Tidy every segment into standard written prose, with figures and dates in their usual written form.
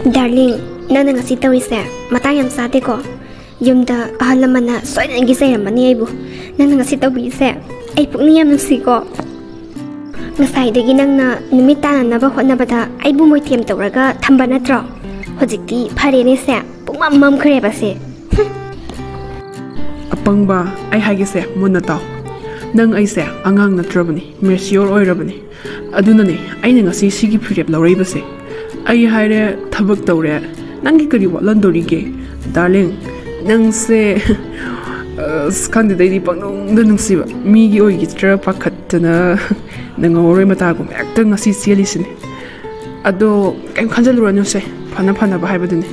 Darling, nang ngasi tawise matang yam sate ko. Yumda ahal lamana soidan gisay ramani aibu. Nang ngasi tawise ay pukni yam nusi ko. Ngasay dagi nang na numita na naba hotnabada aibu moy tiam tawraga thamba natro. Hojikti phare ne se pukmam mam khare ba se. Apangba ay hage se munna taw. Nang ay se angang natrabani mature oirabani. Adunani aina ngasi sigi phirep lawrei ba se. Ay haire thabak tawre nangi kari walandorige darling nang se skandi dai pangnong da nungsiba migi oi gitra pakhatna nang oroi mata gum ekta ngasi sialisine ado kaim khanjaluranu se phana ba haibadune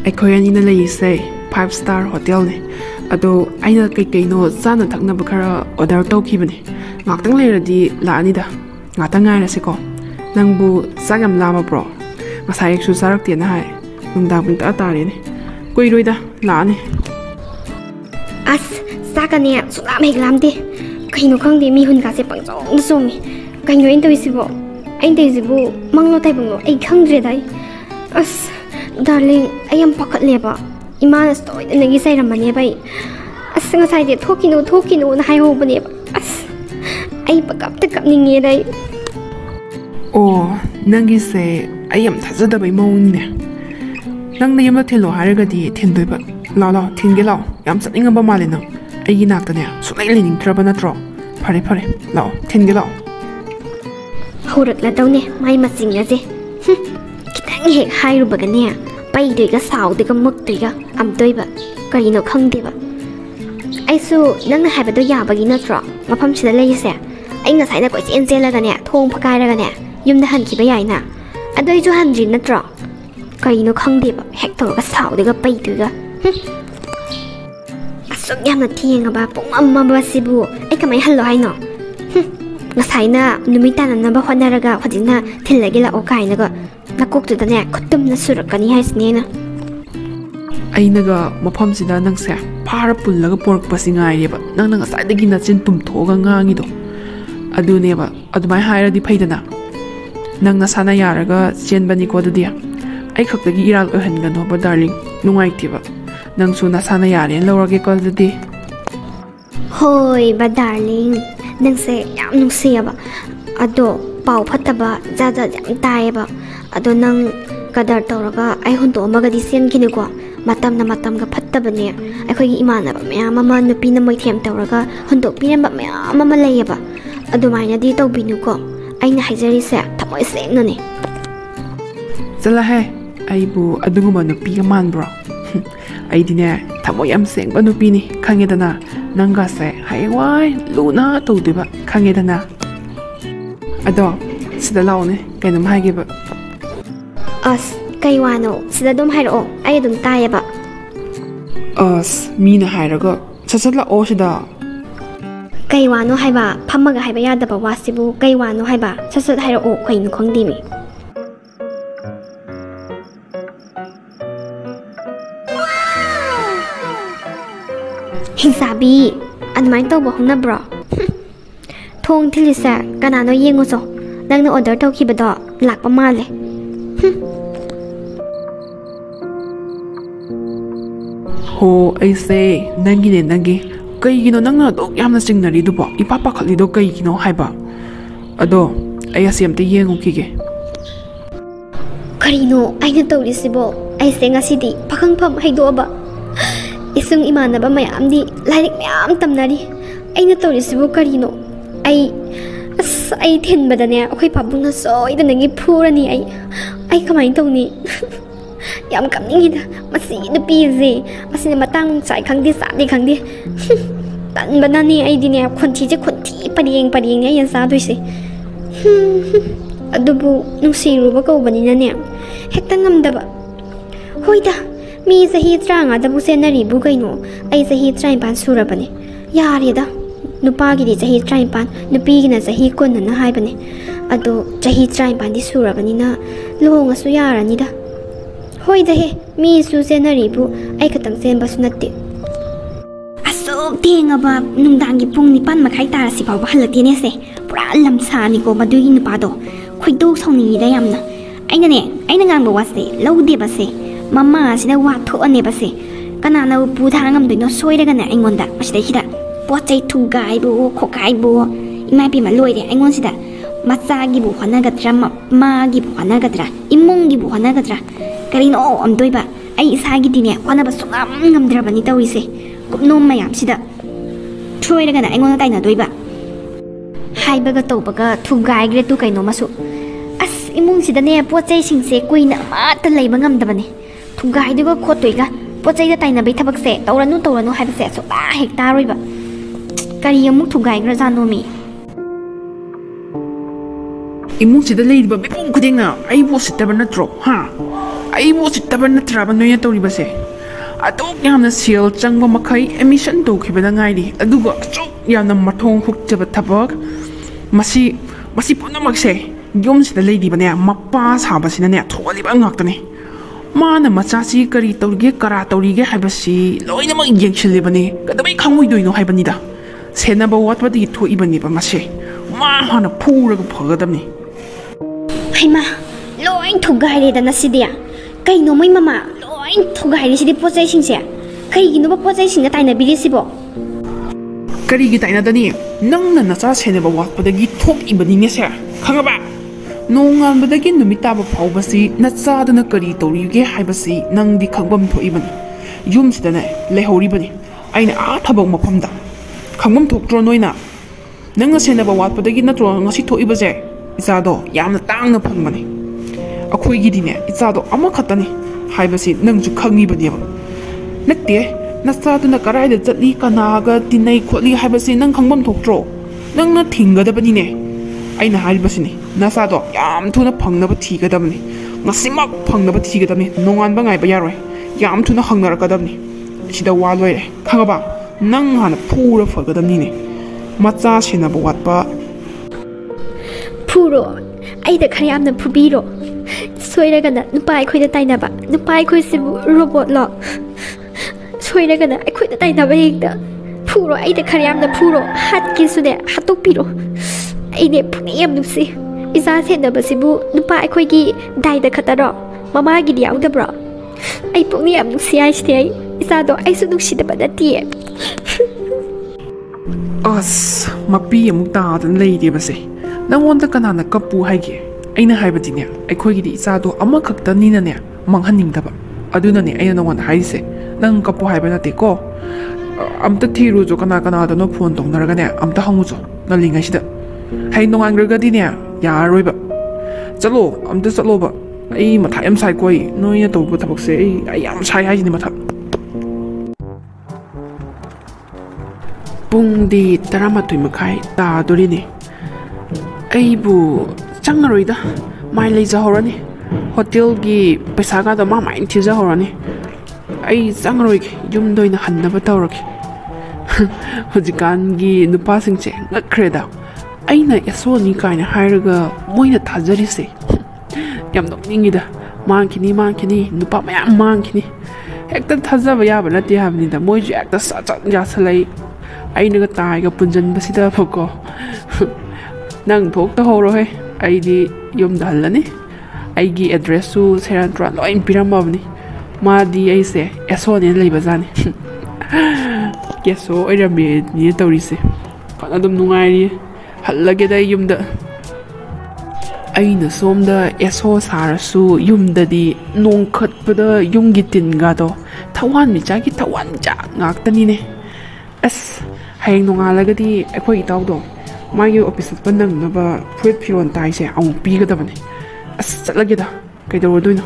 ai khoyani na lei se 5-star hotel ne ado aina kai no chana thakna ba khara order tawkhibane ngaktang leiradi laani da ngata ngaira se ko nangbu sagam lama bro masai su sarak tiana hai nungda bun ta tare ne koiroida laani As sakane sulam heglamde kaino khangde mi hun ka se pangchong somi kaino en toisibo ain teisibo manglo taibunglo ai khangdre dai as darling I am pakhat leba imana stoy nagi sai ramani bai as ngasai de thokino na hai ho bane as ai pakap ta kap ninge dai Oh, nangi se ayam thazada bai mauni nang na yamla thelo haragadi thendoi ba la thinge lao yam chaninga ba male na ai nak ta ne sunai lening traba na tro phare lao thinge lao horak la dau ne mai masing ya je kitang he hairu ba ne pai doi ga saw de ga muk doi ga am doi ba kari no khang de ba ai su nang na hai ba do ya ba gi na tro mafam sida lei se ai nga sai na ko chen la ga ne thong phakai ra ga ne yumda han ki ba yai na adoi ju han jin na tro kari no khang de ba hek to ga saw de ga pai doi ga asuk yam na thieng ba pung amma ba sibu ai kamai hallo hai no ngasai na numita na ba honaraga hojina thillagi la o kai na ga nakok tu da ne khutum na surakani hai sne na ainaga mafam sida nang se phara pullaga pork pasingai reba nang ngasai dagi na chin pum thoga ngangi do adune ba adumai hairadi phaidana nang na sana yaraga chen bani ko dadi ai khaktagi iral ohan ga no ba darling nungai tiba nang su na sana yare lawrage ko dadi hoi ba darling nang se yam nungsi ba ado pau phataba jaja jam tai ba ado nang kadar tawraga ai hun to maga di sen kine ko matam ga phattaba ne ai khoi imana ba mayam ama nupi na moi them tawraga hun to piram ba mayam ama lei ba ado mai na di tawbinu ko ai na haijari se thamoi seng na ne chala he ai bu adunguma nupi ga man bro ai dine thamoi am seng ba nupi ni khange dana nanga se hai wai luna to de ba khange dana ado sida law ne kainum haige ba as kai wano sida dum hairo ai dum tai ba as mina hairaga sasala o sida kai wano haiba phamaga haiba yada ba wasibu kai wano haiba sasat hairo o khain khongdi mi Hisabi, admai to bohong na bro. Thong thilisa kanano yengo so. Nang na order to ki bado lak pa male. Ho ai se nangi kai gino nang na dok yamna singnari du bo ipapa khali do kai gino haiba ado ai asem te yengo kige Karino aina to risibo ai se ngasidi pakhang pham haido ba. Isung imana ba mayam di lairik mayam tamnari aina to risibo karino ai thin badane akhoi pabung na soi da nangi phurani ai kamai tawni yam kamning da masi du pize masi matang chai khangdi sa di khangdi tan banani ai dine khonthi je khonthi pariyeng ne yan sa duise adubu nungsiru ba ko bani na ne hekta ngamdaba hoida mi sahi tranga da bu senari bu kaino ai sahi trai ban surabane yarida nupa gi di sahi trai ban nupi gi na sahi kon na hai bane ado sahi trai ban di surabani na lohonga su yarani da hoida he mi su senari bu ai khatang sen ba sunatti asok tinga ba nungdang gi pung ni pan makhai tar si ba halati ne se pura lam sa ni ko madugi nupa do ꯈꯣꯏꯗꯧ ꯁꯥꯎꯅꯤꯡꯉꯤꯗ ꯌꯥꯝꯅ ꯑꯩꯅꯅꯦ ꯑꯩꯅ ꯉꯥꯡꯕ ꯋꯥꯁꯦ ꯂꯧꯗꯦꯕꯁꯦ ꯃꯃꯥꯁꯤꯅ ꯋꯥ ꯊꯣꯛꯑꯅꯦꯕꯁꯦ ꯀꯅꯥꯅ ꯄꯨ ꯊꯥꯡ ꯉꯝꯗꯣꯏꯅꯣ ꯁꯣꯏꯔꯒꯅꯦ ꯑꯩꯉꯣꯟꯗ ꯃꯁꯤꯗꯩꯁꯤꯗ ꯄꯣꯠ ꯆꯩ ꯊꯨꯒꯥꯏꯕꯣ ꯈꯣꯠꯀꯥꯏꯕꯣ ꯏꯃꯥ ꯏꯄꯦꯝꯃ ꯂꯣꯏꯔꯦ ꯑꯩꯉꯣꯟꯁꯤꯗ ꯃꯆꯥꯒꯤꯕꯨ ꯍꯣꯠꯅꯒꯗ꯭ꯔꯥ ꯃꯥꯒꯤꯕꯨ ꯍꯣꯠꯅꯒꯗ꯭ꯔꯥ ꯏꯃꯨꯡꯒꯤꯕꯨ ꯍꯣꯠꯅꯒꯗ꯭ꯔꯥ ꯀꯔꯤꯅꯣ ꯑꯝꯗꯣꯏꯕ ꯑꯩ ꯏꯁꯥꯒꯤꯗꯤꯅꯦ ꯍꯣꯠꯅꯕ ꯁꯨꯡꯉꯝ ꯉꯝꯗ꯭ꯔꯕꯅꯤ ꯇꯧꯔꯤꯁꯦ ꯀꯨꯞꯅꯣꯝ ꯃꯌꯥꯝꯁꯤꯗ ꯁꯣꯏꯔꯒꯅ ꯑꯩꯉꯣꯟꯗ ꯇꯥꯏꯅꯗꯣꯏꯕ ꯍꯥꯏꯕꯒ ꯇꯧꯕꯒ ꯊꯨꯒꯥꯏꯈ꯭ꯔꯦ ꯇꯨ ꯀꯩꯅꯣꯃꯁꯨ ꯑꯁ ꯏꯃꯨꯡꯁꯤꯗꯅꯦ ꯄꯣꯠ ꯆꯩꯁꯤꯡꯁꯦ ꯀꯨꯏꯅ ꯑꯃꯠꯇ ꯂꯩꯕ ꯉꯝꯗꯕꯅꯦ ꯊꯨꯒꯥꯏꯗꯨꯒ ꯈꯣꯠꯇꯣꯏꯒ ꯄꯣꯠ ꯆꯩꯗ ꯇꯥꯏꯅꯕꯩ ꯊꯕꯛꯁꯦ ꯇꯧꯔꯅꯨ ꯍꯥꯏꯕꯁꯦ ꯁꯨꯡꯇꯥ ꯍꯦꯛ ꯇꯥꯔꯣꯏꯕ ꯀꯔꯤ ꯑꯃꯨꯛ ꯊꯨꯒꯥꯏꯈ꯭ꯔꯖꯥꯠꯅꯣꯃꯤ 이모지들 레이디바 미봉 그댕나 아이보 시다바 나트로 하 아이보 시다바 나트라바 너야 떠리바세 아독 야나 시얼 짱바 마카이 에미션 도키바다 nga이리 아두가 쭉 야나 마통 훅자바 타박 마시 푸나막세 용시다 레이디바네 마빠 사바시나네 토리바 ngaktane 마나 마차시 그리 떠리게 까라 떠리게 하바시 로이나막 옌칠리바네 그다음에 강모이도이노 하이바니다 세나바 왓바디 토이바니바 마시 마 하나 푸르가 퍼가담니 하이마 로잉 토가이레다나 시디야 그이노 모이 마마 로잉 토가이레 시디 포자이싱세 그이기노바 포자이싱가 타이나비리시보 그리기 타이나다니 낭나 나차 세네바 왓바다기 톡이바니네세 강아바 농안바다기 누미타바 파우바시 나차다나 그리 떠리게 하이바시 낭디 강범 토이바니 욤시다네 레호리바니 아이나 아 타박 마팜다 강범 톡트로 노이나 ꯅꯪꯅ ꯁꯦꯟꯅꯕ ꯋꯥꯠꯄꯗꯒꯤ ꯅꯠꯇ꯭ꯔꯣ ꯉꯁꯤ ꯊꯣꯛꯏꯕꯁꯦ ꯏꯆꯥꯗꯣ ꯌꯥꯝꯅ ꯇꯥꯡꯅ ꯐꯪꯕꯅꯦ ꯑꯩꯈꯣꯏꯒꯤꯗꯤꯅꯦ ꯏꯆꯥꯗꯣ ꯑꯃꯈꯛꯇꯅꯤ ꯍꯥꯏꯕꯁꯤ ꯅꯪꯁꯨ ꯈꯪꯉꯤꯕꯅꯦꯕ ꯅꯠꯇꯦ ꯅꯆꯥꯗꯨꯅ ꯀꯔꯥꯏꯗ ꯆꯠꯂꯤ ꯀꯅꯥꯒ ꯇꯤꯟꯅꯩ ꯈꯣꯠꯂꯤ ꯍꯥꯏꯕꯁꯤ ꯅꯪ ꯈꯪꯐꯝ ꯊꯣꯛꯇ꯭ꯔꯣ ꯅꯪꯅ ꯊꯤꯡꯒꯗꯕꯅꯤꯅꯦ ꯑꯩꯅ ꯍꯥꯏꯔꯤꯕꯁꯤꯅꯤ ꯅꯆꯥꯗꯣ ꯌꯥꯝ ꯊꯨꯅ ꯐꯪꯅꯕ ꯊꯤꯒꯗꯕꯅꯤ ꯉꯁꯤꯃꯛ ꯐꯪꯅꯕ ꯊꯤꯒꯗꯕꯅꯤ ꯅꯣꯡꯉꯥꯟꯕ ꯉꯥꯏꯕ ꯌꯥꯔꯣꯏ ꯌꯥꯝ ꯊꯨꯅ ꯍꯪꯅꯔꯛꯀꯗꯕꯅꯤ ꯁꯤꯗ ꯋꯥ ꯂꯣꯏꯔꯦ ꯈꯪꯉꯕ ꯅꯪ ꯍꯥꯟꯅ ꯐꯨꯔ ꯐꯒꯗꯕꯅꯤꯅꯦ ꯃꯆꯥ ꯁꯦꯟꯅꯕ ꯋꯥꯠꯄ ꯐꯨꯔꯣ ꯑꯩꯗ ꯈꯔ ꯌꯥꯝꯅ ꯐꯨꯕꯤꯔꯣ ꯁꯣꯏꯔꯒꯅ ꯅꯨꯄꯥ ꯑꯩꯈꯣꯏꯗ ꯇꯥꯏꯅꯕ ꯅꯨꯄꯥ ꯑꯩꯈꯣꯏꯁꯤꯕꯨ ꯔꯣꯕꯣꯠꯂꯣ ꯁꯣꯏꯔꯒꯅ ꯑꯩꯈꯣꯏꯗ ꯇꯥꯏꯅꯕ ꯍꯦꯛꯇ ꯐꯨꯔꯣ ꯑꯩꯗ ꯈꯔ ꯌꯥꯝꯅ ꯐꯨꯔꯣ ꯍꯥꯠꯀꯦꯁꯨꯅꯦ ꯍꯥꯠꯇꯣꯛꯄꯤꯔꯣ ꯑꯩꯅꯦ ꯄꯨꯛꯅꯤꯡ ꯌꯥꯝ ꯅꯨꯡꯁꯤ ꯏꯆꯥ ꯁꯦꯟꯅꯕꯁꯤꯕꯨ ꯅꯨꯄꯥ ꯑꯩꯈꯣꯏꯒꯤ ꯗꯥꯏꯗ ꯈꯛꯇꯔꯣ ꯃꯃꯥꯒꯤꯗꯤ ꯌꯥꯎꯗꯕ꯭ꯔꯣ ꯑꯩ ꯄꯨꯛꯅꯤꯡ ꯌꯥꯝ ꯅꯨꯡꯁꯤ ꯍꯥꯏꯁꯤꯅꯦ ꯑꯩ ꯏꯆꯥꯗꯣ ꯑꯩꯁꯨ ꯅꯨꯡꯁꯤꯗꯕ ꯅꯠꯇꯤꯌꯦ ꯑꯁ ꯃꯄꯤ ꯑꯃꯨꯛ ꯇꯥꯗꯅ ꯂꯩꯔꯦꯕꯁꯦ ꯅꯪꯉꯣꯟꯗ ꯀꯅꯥꯅ ꯀꯞꯄꯨ ꯍꯥꯏꯒꯦ ꯑꯩꯅ ꯍꯥꯏꯕꯗꯤꯅꯦ ꯑꯩꯈꯣꯏꯒꯤꯗꯤ ꯏꯆꯥꯗꯣ ꯑꯃꯈꯛꯇꯅꯤꯅꯅꯦ ꯃꯥꯡꯍꯟꯅꯤꯡꯗꯕ ꯑꯗꯨꯅꯅꯦ ꯑꯩꯅ ꯅꯪꯉꯣꯟꯗ ꯍꯥꯏꯔꯤꯁꯦ ꯅꯪ ꯀꯞꯄꯨ ꯍꯥꯏꯕ ꯅꯠꯇꯦꯀꯣ ꯑꯝꯇ ꯊꯤꯔꯨꯖꯣ ꯀꯅꯥꯗꯅꯣ ꯐꯣꯟ ꯇꯧꯅꯔꯒꯅꯦ ꯑꯝꯇ ꯍꯪꯉꯨꯖꯣ ꯉꯜꯂꯤꯉꯩꯁꯤꯗ ꯍꯌꯦꯡ ꯅꯣꯡꯉꯥꯟꯈ꯭ꯔꯒꯗꯤꯅꯦ ꯌꯥꯔꯔꯣꯏꯕ ꯆꯠꯂꯣ ꯑꯝꯇ ꯆꯠꯂꯣꯕ ꯑꯩ ꯃꯊꯥ ꯌꯥꯝ ꯁꯥꯏꯀꯣ ꯅꯣꯏꯅ ꯇꯧꯕ ꯊꯕꯛꯁꯦ ꯑꯩ ꯌꯥꯝ ꯁꯥꯏ ꯍꯥꯏꯁꯤꯅꯤ ꯃꯊꯥ ꯄꯨꯡꯗꯤ 12 ꯃꯈꯥꯏ ꯇꯥꯗꯣꯔꯤꯅꯦ ꯑꯩꯕꯨ ꯆꯪꯉꯔꯣꯏꯗ ꯃꯥꯏ ꯂꯩꯖꯍꯧꯔꯅꯤ ꯍꯣꯇꯦꯜꯒꯤ ꯄꯩꯁꯥꯒꯗꯣ ꯃꯥꯏꯅ ꯊꯤꯖꯍꯧꯔꯅꯤ ꯑꯩ ꯆꯪꯉꯔꯣꯏꯒꯦ ꯌꯨꯝꯗ ꯑꯣꯏꯅ ꯍꯟꯅꯕ ꯇꯧꯔꯒꯦ ꯍꯧꯖꯤꯛꯀꯥꯟꯒꯤ ꯅꯨꯄꯥꯁꯤꯡꯁꯦ ꯉꯛꯈ꯭ꯔꯦꯗ ꯑꯩꯅ ꯑꯦꯁꯣꯅꯤ ꯀꯥꯏꯅ ꯍꯥꯏꯔꯒ ꯃꯣꯏꯅ ꯊꯥꯖꯔꯤꯁꯦ ꯌꯥꯝ ꯅꯣꯛꯅꯤꯡꯉꯤꯗ ꯃꯥꯡꯈꯤꯅꯤ ꯅꯨꯄꯥ ꯃꯌꯥꯝ ꯃꯥꯡꯈꯤꯅꯤ ꯍꯦꯛꯇ ꯊꯥꯖꯕ ꯌꯥꯕ ꯅꯠꯇꯦ ꯍꯥꯏꯕꯅꯤꯗ ꯃꯣꯏꯁꯨ ꯍꯦꯛꯇ ꯁꯠ ꯌꯥꯁꯜꯂꯛꯏ ꯑꯩꯅꯒ ꯇꯥꯏꯒ ꯄꯨꯟꯁꯤꯟꯕꯁꯤꯗꯕꯀꯣ ꯅꯪ ꯊꯣꯛꯇꯍꯧꯔꯣꯍꯦ ꯑꯩꯗꯤ ꯌꯨꯝꯗ ꯍꯜꯂꯅꯤ ꯑꯩꯒꯤ ꯑꯦꯗ꯭ꯔꯦꯁꯁꯨ ꯁꯦꯔꯥꯟ ꯇꯨꯔꯥꯟ ꯂꯣꯏ ꯄꯤꯔꯝꯃꯕꯅꯤ ꯃꯥꯗꯤ ꯑꯩꯁꯦ ꯑꯦꯁꯣꯅꯦꯅ ꯂꯩꯕꯖꯥꯠꯅꯤ ꯀꯦꯁꯣ ꯑꯣꯏꯔꯝꯃꯦꯅ ꯇꯧꯔꯤꯁꯦ ꯐꯅ ꯑꯗꯨꯝ ꯅꯨꯡꯉꯥꯏꯔꯤꯌꯦ ꯍꯜꯂꯒꯦꯗ ꯑꯩ ꯌꯨꯝꯗ ꯑꯩꯅ ꯁꯣꯝꯗ ꯑꯦꯁꯣ ꯁꯥꯔꯁꯨ ꯌꯨꯝꯗꯗꯤ ꯅꯣꯡꯈꯠꯄꯗ ꯌꯨꯝꯒꯤ ꯇꯤꯟꯒꯗꯣ ꯊꯋꯥꯟꯃꯤꯆꯥꯛꯀꯤ ꯊꯋꯥꯟꯃꯤꯆꯥꯛ ꯉꯥꯛꯇꯅꯤꯅꯦ ꯑꯁ ꯍꯌꯦꯡ ꯅꯣꯡꯉꯥꯜꯂꯒꯗꯤ ꯑꯩꯈꯣꯏ ꯏꯇꯥꯎꯗꯣ ꯃꯥꯒꯤ ꯑꯣꯐꯤꯁ ꯆꯠꯄ ꯅꯪꯅꯕ ꯐꯨꯔꯤꯠ ꯐꯤꯔꯣꯜ ꯇꯥꯏꯁꯦ ꯑꯃꯨꯛ ꯄꯤꯒꯗꯕꯅꯤ ꯑꯁ ꯆꯠꯂꯒꯦꯗ ꯀꯩꯗꯧꯔꯗꯣꯏꯅꯣ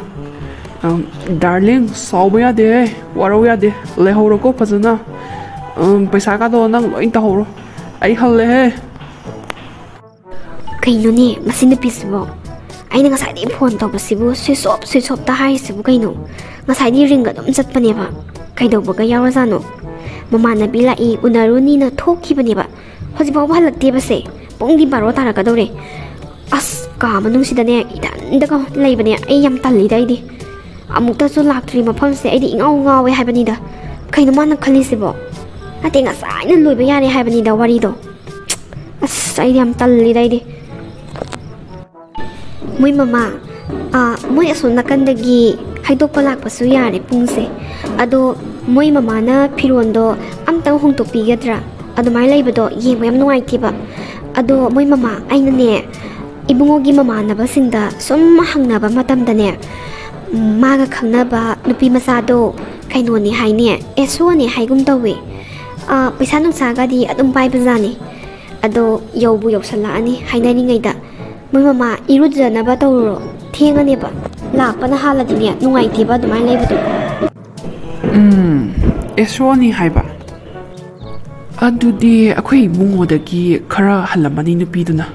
ꯗꯥꯔꯂꯤꯡ ꯁꯥꯎꯕ ꯌꯥꯗꯦ ꯋꯥꯔꯧ ꯌꯥꯗꯦ ꯂꯩꯍꯧꯔꯣꯀꯣ ꯐꯖꯅ ꯄꯩꯁꯥꯒꯗꯣ ꯅꯪ ꯂꯣꯏ ꯇꯧꯍꯧꯔꯣ ꯑꯩ ꯍꯜꯂꯦꯍꯦ ꯀꯩꯅꯣꯅꯦ ꯃꯁꯤ ꯅꯨꯄꯤꯁꯤꯕꯣ ꯑꯩꯅ ꯉꯁꯥꯏꯗꯒꯤ ꯐꯣꯟ ꯇꯧꯕꯁꯤꯕꯨ ꯁ꯭ꯋꯤꯆ ꯑꯣꯐꯇ ꯍꯥꯏꯔꯤꯁꯤꯕꯨ ꯀꯩꯅꯣ ꯉꯁꯥꯏꯗꯤ ꯔꯤꯡꯒ ꯑꯗꯨꯝ ꯆꯠꯄꯅꯦꯕ ꯀꯩꯗꯧꯕꯒ ꯌꯥꯎꯔꯖꯥꯠꯅꯣ ꯃꯃꯥꯟꯅꯕꯤ ꯂꯥꯛꯏ ꯎꯅꯔꯨꯅꯤꯅ ꯊꯣꯛꯈꯤꯕꯅꯦꯕ ꯍꯧꯖꯤꯛꯐꯥꯎꯕ ꯍꯜꯂꯛꯇꯦꯕꯁꯦ ꯄꯨꯡꯗꯤ 12 ꯇꯥꯔꯛꯀꯗꯧꯔꯦ ꯑꯁ ꯀꯥ ꯃꯅꯨꯡꯁꯤꯗꯅꯦ ꯏꯊꯟꯗꯒ ꯂꯩꯕꯅꯦ ꯑꯩ ꯌꯥꯝ ꯇꯜꯂꯤꯗ ꯑꯩꯗꯤ ꯑꯃꯨꯛꯇꯁꯨ ꯂꯥꯛꯇ꯭ꯔꯤ ꯃꯐꯝꯁꯦ ꯑꯩꯗꯤ ꯏꯉꯥꯎ ꯉꯥꯎꯋꯦ ꯍꯥꯏꯕꯅꯤꯗ ꯀꯩꯅꯣ ꯃꯥꯅ ꯈꯜꯂꯤꯁꯤꯕꯣ ꯅꯠꯇꯦ ꯉꯁꯥꯏꯅ ꯂꯣꯏꯕ ꯌꯥꯔꯦ ꯍꯥꯏꯕꯅꯤꯗ ꯋꯥꯔꯤꯗꯣ ꯑꯁ ꯑꯩꯗꯤ ꯌꯥꯝ ꯇꯜꯂꯤꯗ ꯑꯩꯗꯤ ꯃꯣꯏ ꯃꯃꯥ ꯃꯣꯏ ꯑꯁꯣꯝ ꯅꯥꯀꯟꯗꯒꯤ ꯍꯥꯏꯗꯣꯛꯄ ꯂꯥꯛꯄꯁꯨ ꯌꯥꯔꯦ ꯄꯨꯡꯁꯦ ꯑꯗꯣ ꯃꯣꯏ ꯃꯃꯥꯅ ꯐꯤꯔꯣꯟꯗꯣ ꯑꯝꯇꯪ ꯍꯣꯡꯗꯣꯛꯄꯤꯒꯗ꯭ꯔꯥ ꯑꯗꯨꯃꯥꯏꯅ ꯂꯩꯕꯗꯣ ꯌꯦꯡꯕ ꯌꯥꯝ ꯅꯨꯡꯉꯥꯏꯇꯦꯕ ꯑꯗꯣ ꯃꯣꯏ ꯃꯃꯥ ꯑꯩꯅꯅꯦ ꯏꯕꯨꯡꯉꯣꯒꯤ ꯃꯃꯥꯟꯅꯕꯁꯤꯡꯗ ꯁꯨꯝ ꯍꯪꯅꯕ ꯃꯇꯝꯗꯅꯦ 마가 강나봐 누피 마사도 카이노니 하이네 에소니 하이금 더웨 paisan nungsaagadi adum paibazani ado yaubu yausalani hainaningayda moi mama irujjanaba tawro thenganeba lakpana haladine nungaiteba adumai leibadu esoni haiba adudi akhoi mungodagi khara halamani nupiduna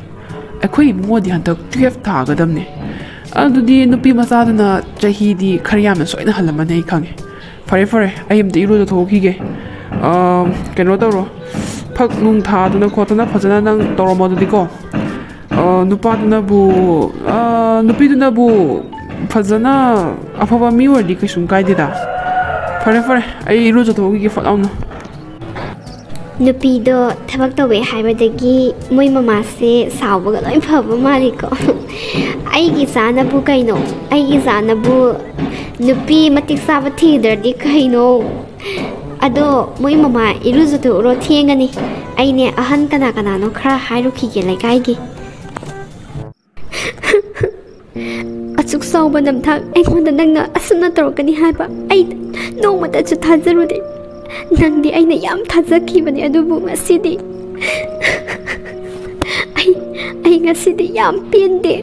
akhoi mungodi hantak 12 thagadamne adudi nupi masaduna chahidi kharyamna soina halamani ai khange fare fare ayamda iruja thokige keno tawro phak nung thaduna khotana phajana nang tawramodudiko nupaduna bu nupiduna bu phajana afaba mi wardi kaisum kaidida fare fare ai iruja thokige falauna nupido thabak tawe haibadagi moi mama se sawbaga loi phaba maliko aigi sana bu kaino aigi sana bu nupi matik saba thidardi kaino ado moi mama iruzu to ro thiengani aine ahan kana kana no khara hairuki ge laikai gi achuk sawba namthak aingonda nangna asuna torkani haiba ai nongmata chu thajarude nangdi aina yam thajaki bani adubu ngasidi ai ngasidi yam pende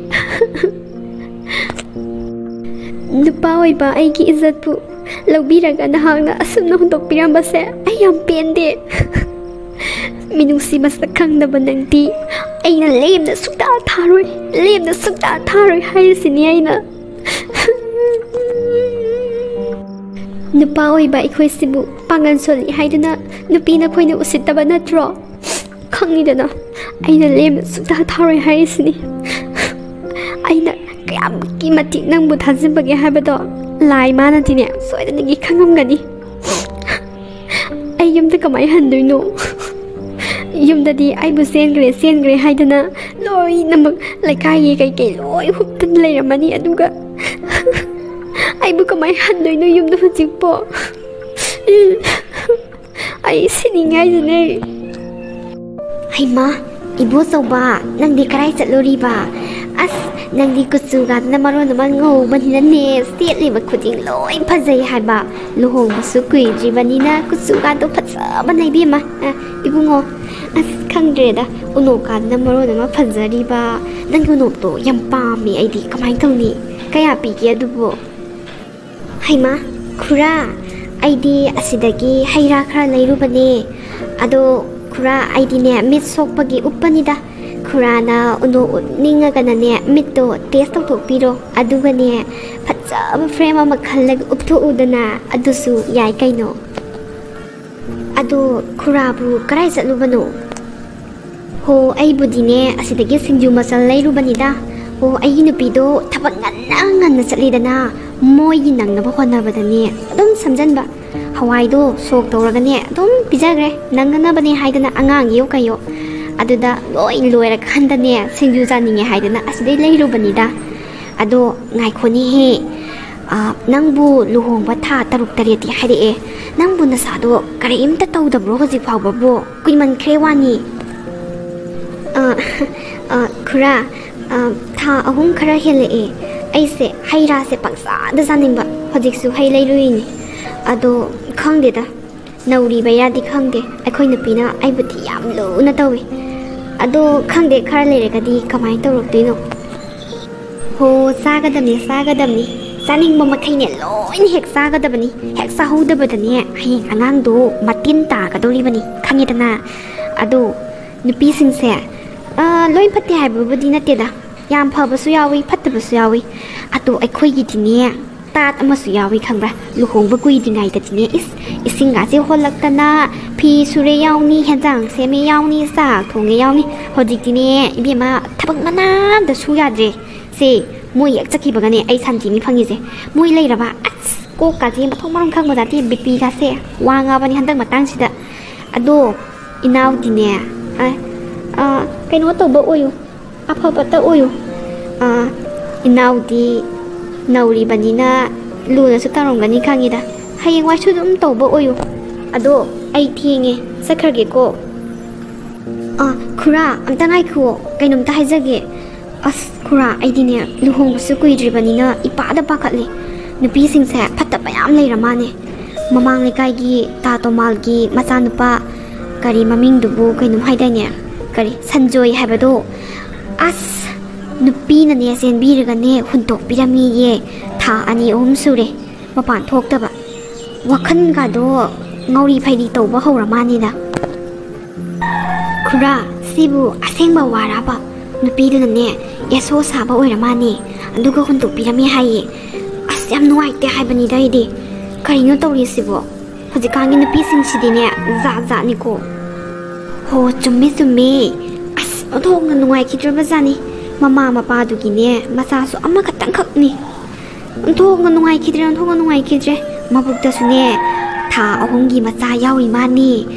nupa oiba aigi izzat bu laubiraga nahangna asumna hundokpirambase ai yam pende minusi basta khangdaba nangdi aina lemna sukta tharoi haisini aina nupa oiba ikhoi sibu pangan soli haiduna nupina khoina usittaba natro khangidana aina lemna sukta tharoi haisini aina kayam ki matik nangbu thajibage habado lai mana tine soidana gi khangamgani ai yumda kamai handoino yumdadi ai bu sengre haidana loi namak laikai kai loi huptan leiramani aduga ai bu kamai handoino yumda hujikpo ai siningai jane ai ma ibu soba nangdi karai chatlori ba as nangdi kusuga na maro na mango banina ne state liba khuding loi phajai haiba lohong su kui jibanina kusuga do phatsa banai bi ma ibungo as khangdreda unoka na maro na ma phajari ba nang unok to yam pami aidi kamai tawni kaya pi ge adubo haima khura aidi asidagi haira khara leirubane ado khura aidi ne mit sokpagi uppanida khurana uno ninga ganane mitto test tokpiro adugane phajaba frame ama khallag uptho udana adusu yai kaino ado khurabu karai chalubano ho ai budine asidagi singju masal leirubanida ho ai nupido thabak nganna chalidana moi nangna ba honabadane adum samjanba hawaido sok tawragane adum pijagre nangana bane haidana angang yo kayo aduda loi loira khandane singju janinge haidana asidai leirubanida ado ngaikoni he nangbu luhongba tha taruk tareti haire nangbu nasado kareimta tawdabro hojik phawbabo kuiman krewani khura tha ahum khara hele aise haira se paksa da janingba hojiksu hai leiruini ado khangdeda nauri bayadi khangde akhoi nupina aibuti yam luna tawi ado khangde khara leregadi kamai tawrokdino ho sagadamni saningba makhaine loin hek sagadabani hek sahodabadani hayeng anangdo matin ta gadoribani khangidana ado nupi singse loin phatte haibabudi nateda yam phabasu yawi phattabasu yawi ado akhoi gidine tat amasu yawi khangbra luhongba kuidingai da tine isinga se holaktana phi sure yauni henjang seme yauni sa thonge yauni hojikine ibema thabak manam da su yadre se moi yak chaki bagane ai santi mi phangise moi leiraba ko ka je mathong maram khang bada ti bp ga se wanga bani handang matang sida ado inaw dine kaino to ba oyu apha pata oyu ꯏꯅꯥꯎꯗꯤ ꯅꯧꯔꯤꯕꯅꯤꯅ ꯂꯨꯅꯁꯨ ꯇꯧꯔꯝꯒꯅꯤ ꯈꯪꯉꯤꯗ ꯍꯌꯦꯡꯋꯥꯏꯁꯨ ꯑꯗꯨꯝ ꯇꯧꯕ ꯑꯣꯏꯌꯨ ꯑꯗꯣ ꯑꯩ ꯊꯦꯡꯉꯦ ꯆꯠꯈ꯭ꯔꯒꯦꯀꯣ ꯈꯨꯔꯥ ꯑꯝꯇ ꯉꯥꯏꯈꯨꯑꯣ ꯀꯩꯅꯣꯝꯇ ꯍꯥꯏꯖꯒꯦ ꯑꯁ ꯈꯨꯔꯥ ꯑꯩꯗꯤꯅꯦ ꯂꯨꯍꯣꯡꯕꯁꯨ ꯀꯨꯏꯗ꯭ꯔꯤꯕꯅꯤꯅ ꯏꯄꯥꯗ ꯄꯥꯈꯠꯂꯦ ꯅꯨꯄꯤꯁꯤꯡꯁꯦ ꯐꯠꯇꯕ ꯌꯥꯝ ꯂꯩꯔ ꯃꯥꯅꯦ ꯃꯃꯥꯡ ꯂꯩꯀꯥꯏꯒꯤ ꯇꯥ ꯇꯣꯃꯥꯜꯒꯤ ꯃꯆꯥꯅꯨꯄꯥ ꯀꯔꯤ ꯃꯃꯤꯡꯗꯨꯕꯨ ꯀꯩꯅꯣꯝ ꯍꯥꯏꯗꯥꯏꯅꯦ ꯀꯔꯤ ꯁꯟꯖꯣꯏ ꯍꯥꯏꯕꯗꯣ ꯑꯁ ꯅꯨꯄꯤꯅꯅꯦ ꯆꯦꯟꯕꯤꯔꯒꯅꯦ ꯍꯨꯟꯇꯣꯛꯄꯤꯔꯝꯃꯤꯌꯦ ꯊꯥ 2-3 ꯁꯨꯔꯦ ꯃꯄꯥꯟ ꯊꯣꯛꯇꯕ ꯋꯥꯈꯜꯒꯗꯣ ꯉꯧꯔꯤ ꯐꯩꯔꯤ ꯇꯧꯕ ꯍꯧꯔ ꯃꯥꯅꯤꯗ ꯈꯨꯔꯥ ꯁꯤꯕꯨ ꯑꯁꯦꯡꯕ ꯋꯥꯔꯕ ꯅꯨꯄꯤꯗꯨꯅꯅꯦ ꯑꯦꯁꯣ ꯁꯥꯕ ꯑꯣꯏꯔ ꯃꯥꯅꯤ ꯑꯗꯨꯒ ꯍꯨꯟꯇꯣꯛꯄꯤꯔꯝꯃꯦ ꯍꯥꯏꯌꯦ ꯑꯁ ꯌꯥꯝ ꯅꯨꯡꯉꯥꯏꯇꯦ ꯍꯥꯏꯕꯅꯤꯗ ꯑꯩꯗꯤ ꯀꯔꯤꯅꯣ ꯇꯧꯔꯤꯁꯤꯕꯣ ꯍꯧꯖꯤꯛꯀꯥꯟꯒꯤ ꯅꯨꯄꯤꯁꯤꯡꯁꯤꯗꯤꯅꯦ ꯖꯥꯠ ꯖꯥꯠꯅꯤꯀꯣ ꯍꯣ ꯆꯨꯝꯃꯦ ꯆꯨꯝꯃꯦ ꯑꯁ ꯑꯣꯟꯊꯣꯛꯅ ꯅꯨꯡꯉꯥꯏꯈꯤꯗ꯭ꯔꯕꯖꯥꯠꯅꯤ ꯃꯃꯥ ꯃꯄꯥꯗꯨꯒꯤꯅꯦ ꯃꯆꯥꯁꯨ ꯑꯃꯈꯛꯇꯪꯈꯛꯅꯤ ꯑꯣꯟꯊꯣꯛꯅ ꯅꯨꯡꯉꯥꯏꯈꯤꯗ꯭ꯔꯦ ꯃꯕꯨꯛꯇꯁꯨꯅꯦ ꯊꯥ 3ꯒꯤ ꯃꯆꯥ ꯌꯥꯎꯔꯤ ꯃꯥꯅꯤ